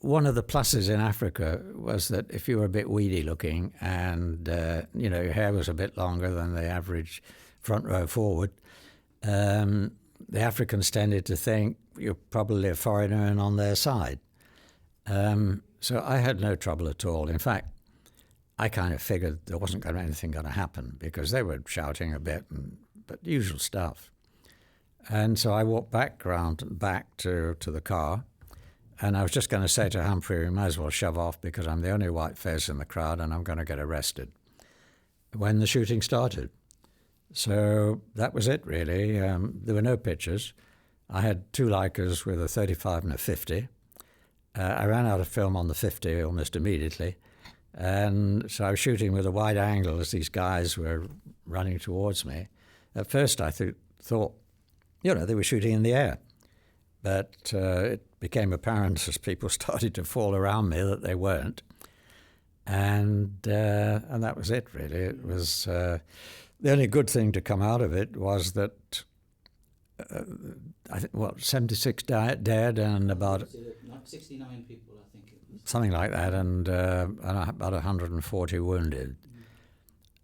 one of the pluses in Africa was that if you were a bit weedy looking and your hair was a bit longer than the average front row forward, the Africans tended to think you're probably a foreigner and on their side. So I had no trouble at all. In fact, I kind of figured there wasn't anything going to happen because they were shouting a bit, but usual stuff. And so I walked back to the car, and I was just going to say to Humphrey, we might as well shove off because I'm the only white face in the crowd and I'm going to get arrested, when the shooting started. So that was it, really. There were no pictures. I had two Leicas with a 35 and a 50. I ran out of film on the 50 almost immediately. And so I was shooting with a wide angle as these guys were running towards me. At first I thought, they were shooting in the air. But it became apparent as people started to fall around me that they weren't. And that was it, really. It was the only good thing to come out of it was that I think 76 dead and about 69 people, I think it was. Something like that, and about 140 wounded.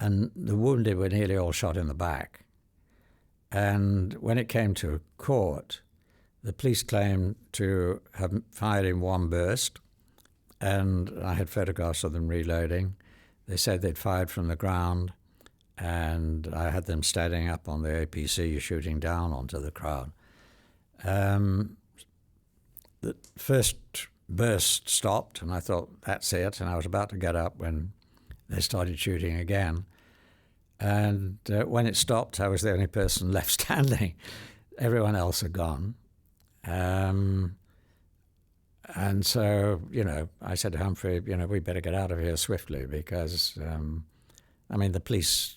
And the wounded were nearly all shot in the back. And when it came to court, the police claimed to have fired in one burst, and I had photographs of them reloading. They said they'd fired from the ground, and I had them standing up on the APC shooting down onto the crowd. The first burst stopped, and I thought, that's it, and I was about to get up when they started shooting again. And when it stopped, I was the only person left standing. Everyone else had gone. And so, I said to Humphrey, we better get out of here swiftly because, the police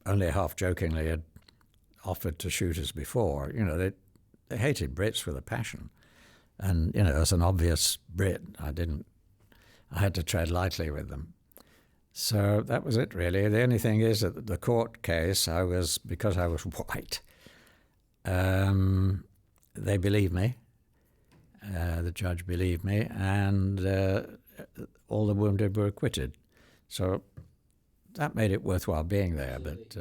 only half jokingly had offered to shoot us before. They hated Brits with a passion. And, as an obvious Brit, I had to tread lightly with them. So that was it, really. The only thing is that the court case, because I was white, they believed me. The judge believed me, and all the wounded were acquitted. So that made it worthwhile being there. But